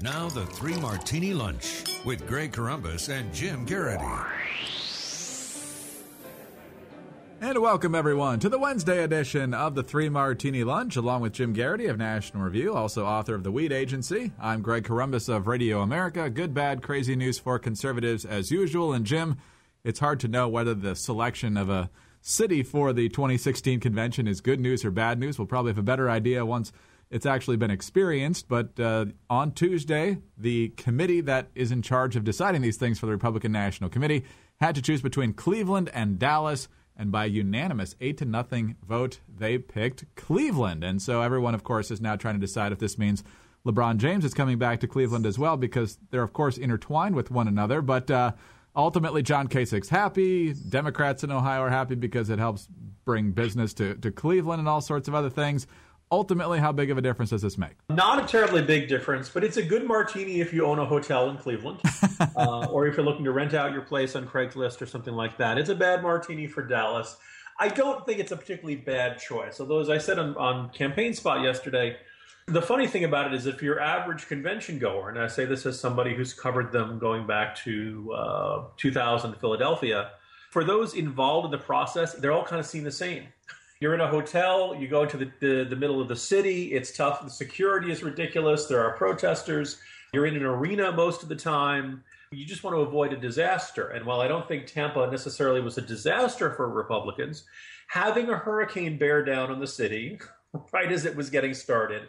Now the Three Martini Lunch with Greg Corombos and Jim Garrity. And welcome, everyone, to the Wednesday edition of the Three Martini Lunch, along with Jim Garrity of National Review, also author of The Weed Agency. I'm Greg Corombos of Radio America. Good, bad, crazy news for conservatives as usual. And Jim, it's hard to know whether the selection of a city for the 2016 convention is good news or bad news. We'll probably have a better idea once it's actually been experienced. But on Tuesday, the committee that is in charge of deciding these things for the Republican National Committee had to choose between Cleveland and Dallas. And by unanimous 8-0 vote, they picked Cleveland. And so everyone, of course, is now trying to decide if this means LeBron James is coming back to Cleveland as well, because they're, of course, intertwined with one another. But ultimately, John Kasich's happy. Democrats in Ohio are happy because it helps bring business to Cleveland and all sorts of other things. Ultimately, how big of a difference does this make? Not a terribly big difference, but it's a good martini if you own a hotel in Cleveland or if you're looking to rent out your place on Craigslist or something like that. It's a bad martini for Dallas. I don't think it's a particularly bad choice, although, as I said on Campaign Spot yesterday, the funny thing about it is if your average convention goer, and I say this as somebody who's covered them going back to 2000 Philadelphia, for those involved in the process, they're all kind of seen the same. You're in a hotel, you go into the middle of the city, it's tough, the security is ridiculous, there are protesters, you're in an arena most of the time, you just want to avoid a disaster. And while I don't think Tampa necessarily was a disaster for Republicans, having a hurricane bear down on the city, right as it was getting started,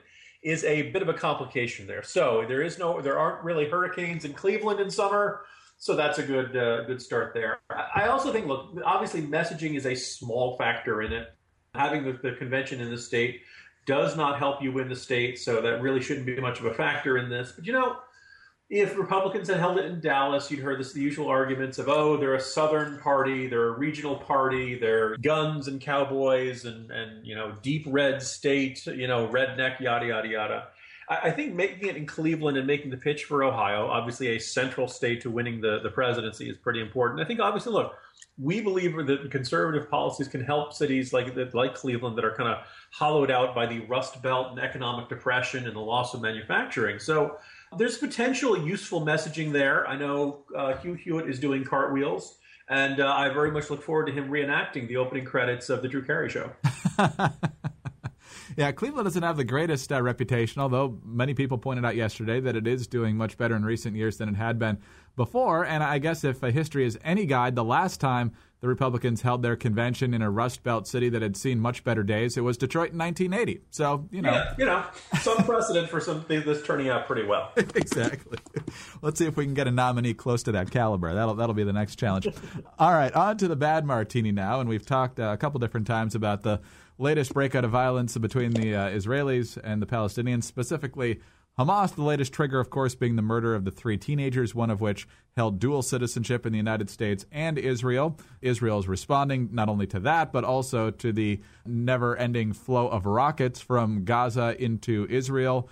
is a bit of a complication there. So there aren't really hurricanes in Cleveland in summer, so that's a good start there. I also think, look, obviously messaging is a small factor in it. Having the convention in the state does not help you win the state, so that really shouldn't be much of a factor in this. But, if Republicans had held it in Dallas, you'd heard the usual arguments of, they're a Southern party, they're a regional party, they're guns and cowboys and deep red state, redneck, yada, yada, yada. I think making it in Cleveland and making the pitch for Ohio, obviously a central state to winning the presidency, is pretty important. I think, obviously, look, we believe that conservative policies can help cities like Cleveland that are kind of hollowed out by the Rust Belt and economic depression and the loss of manufacturing. So there's potential useful messaging there. I know Hugh Hewitt is doing cartwheels, and I very much look forward to him reenacting the opening credits of The Drew Carey Show. Yeah, Cleveland doesn't have the greatest reputation, although many people pointed out yesterday that it is doing much better in recent years than it had been before. And I guess if history is any guide, the last time the Republicans held their convention in a Rust Belt city that had seen much better days, it was Detroit in 1980. So, some precedent for something that's turning out pretty well. Exactly. Let's see if we can get a nominee close to that caliber. That'll be the next challenge. All right, on to the bad martini now. And we've talked a couple different times about the latest breakout of violence between the Israelis and the Palestinians, specifically Hamas, the latest trigger, of course, being the murder of the 3 teenagers, one of which held dual citizenship in the United States and Israel. Israel is responding not only to that, but also to the never-ending flow of rockets from Gaza into Israel.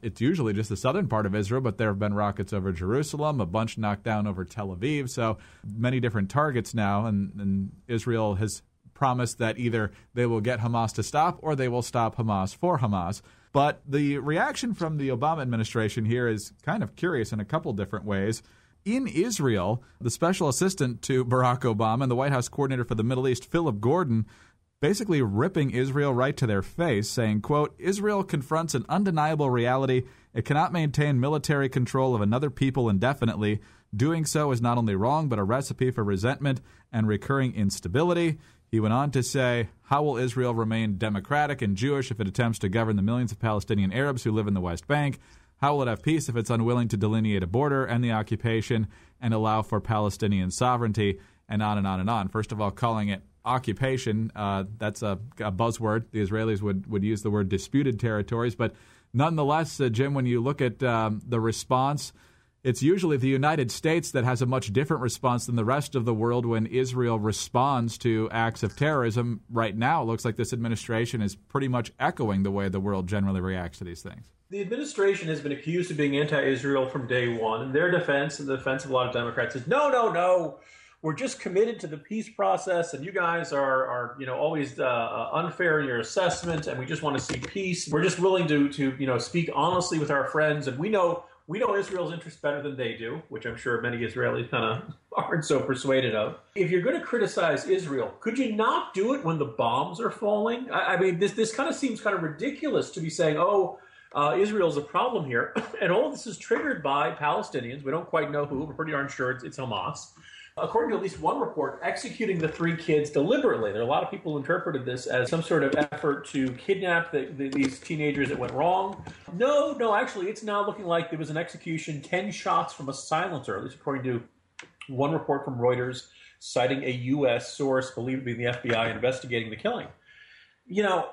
It's usually just the southern part of Israel, but there have been rockets over Jerusalem, a bunch knocked down over Tel Aviv. So many different targets now, and Israel has promised that either they will get Hamas to stop or they will stop Hamas for Hamas. But the reaction from the Obama administration here is kind of curious in a couple different ways. In Israel, the special assistant to Barack Obama and the White House coordinator for the Middle East, Philip Gordon, basically ripping Israel right to their face, saying, quote, Israel confronts an undeniable reality. It cannot maintain military control of another people indefinitely. Doing so is not only wrong, but a recipe for resentment and recurring instability. He went on to say, how will Israel remain democratic and Jewish if it attempts to govern the millions of Palestinian Arabs who live in the West Bank? How will it have peace if it's unwilling to delineate a border and the occupation and allow for Palestinian sovereignty? And on and on and on. First of all, calling it occupation, that's a buzzword. The Israelis would use the word disputed territories. But nonetheless, Jim, when you look at the response, it's usually the United States that has a much different response than the rest of the world when Israel responds to acts of terrorism. Right now, it looks like this administration is pretty much echoing the way the world generally reacts to these things. The administration has been accused of being anti-Israel from day one. And their defense, and the defense of a lot of Democrats, is no. We're just committed to the peace process, and you guys are always unfair in your assessment, and we just want to see peace. We're just willing to speak honestly with our friends, and we know We know Israel's interests better than they do, which I'm sure many Israelis kind of aren't so persuaded of. If you're going to criticize Israel, could you not do it when the bombs are falling? I mean, this kind of seems kind of ridiculous to be saying, Israel's a problem here. And all of this is triggered by Palestinians. We don't quite know who. We're pretty darn sure it's Hamas. According to at least one report, executing the 3 kids deliberately. There are a lot of people who interpreted this as some sort of effort to kidnap these teenagers that went wrong. No, actually, it's now looking like there was an execution, 10 shots from a silencer, at least according to one report from Reuters, citing a U.S. source believed to be the FBI investigating the killing. You know,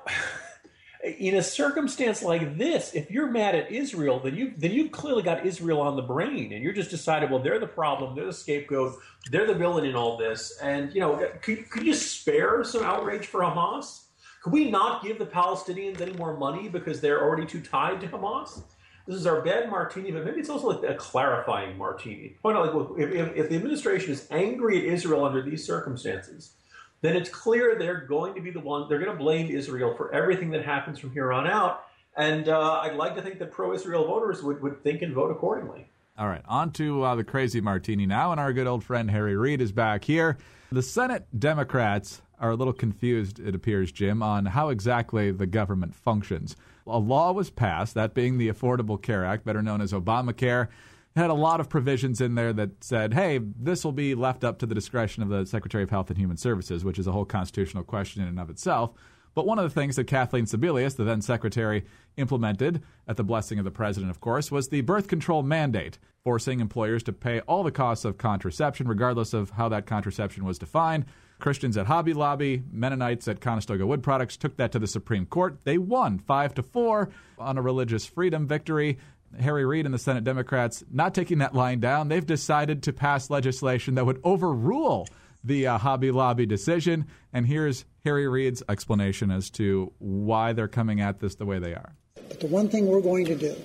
in a circumstance like this, if you're mad at Israel, then you've clearly got Israel on the brain, and you're just decided, well, they're the problem, they're the scapegoat, they're the villain in all this. And, you know, could you spare some outrage for Hamas? Could we not give the Palestinians any more money because they're already too tied to Hamas? This is our bad martini, but maybe it's also like a clarifying martini. Point out, like, look, if the administration is angry at Israel under these circumstances, then it's clear they're going to be the one, they're going to blame Israel for everything that happens from here on out. And I'd like to think that pro-Israel voters would think and vote accordingly. All right, on to the crazy martini now, and our good old friend Harry Reid is back here. The Senate Democrats are a little confused, it appears, Jim, on how exactly the government functions. A law was passed, that being the Affordable Care Act, better known as Obamacare. It had a lot of provisions in there that said, hey, this will be left up to the discretion of the Secretary of Health and Human Services, which is a whole constitutional question in and of itself. But one of the things that Kathleen Sebelius, the then secretary, implemented, at the blessing of the president, of course, was the birth control mandate, forcing employers to pay all the costs of contraception, regardless of how that contraception was defined. Christians at Hobby Lobby, Mennonites at Conestoga Wood Products took that to the Supreme Court. They won 5-4 on a religious freedom victory. Harry Reid and the Senate Democrats not taking that line down. They've decided to pass legislation that would overrule the Hobby Lobby decision. And here's Harry Reid's explanation as to why they're coming at this the way they are. But the one thing we're going to do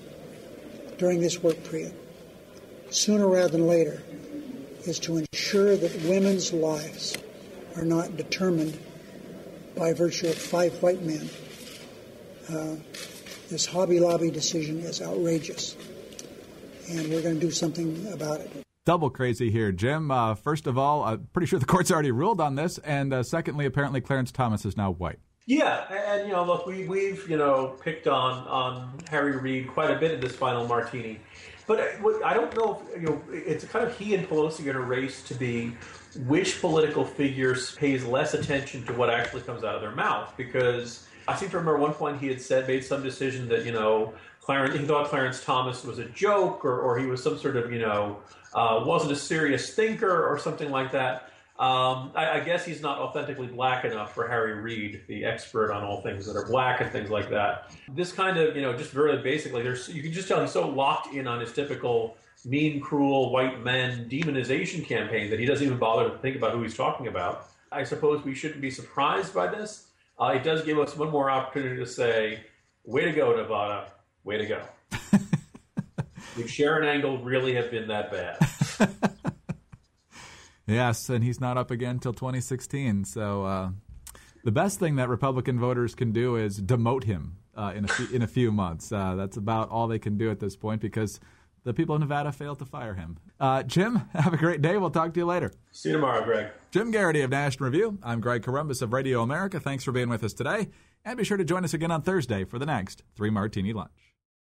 during this work period, sooner rather than later, is to ensure that women's lives are not determined by virtue of 5 white men. This Hobby Lobby decision is outrageous, and we're going to do something about it. Double crazy here, Jim. First of all, I'm pretty sure the court's already ruled on this, and secondly, apparently Clarence Thomas is now white. Yeah, and you know, look, we've picked on Harry Reid quite a bit in this final martini, but I don't know if, it's kind of he and Pelosi are in a race to be which political figures pays less attention to what actually comes out of their mouth, because I seem to remember at one point he had made some decision that, he thought Clarence Thomas was a joke or he was some sort of, wasn't a serious thinker or something like that. I guess he's not authentically black enough for Harry Reid, the expert on all things that are black and things like that. This kind of, just very basically, you can just tell he's so locked in on his typical mean, cruel, white men demonization campaign that he doesn't even bother to think about who he's talking about. I suppose we shouldn't be surprised by this. It does give us one more opportunity to say, way to go, Nevada, way to go. Would Sharon Angle really have been that bad? Yes, and he's not up again until 2016. So the best thing that Republican voters can do is demote him in a few months. That's about all they can do at this point because the people of Nevada failed to fire him. Jim, have a great day. We'll talk to you later. See you tomorrow, Greg. Jim Garrity of National Review. I'm Greg Columbus of Radio America. Thanks for being with us today. And be sure to join us again on Thursday for the next 3 Martini Lunch.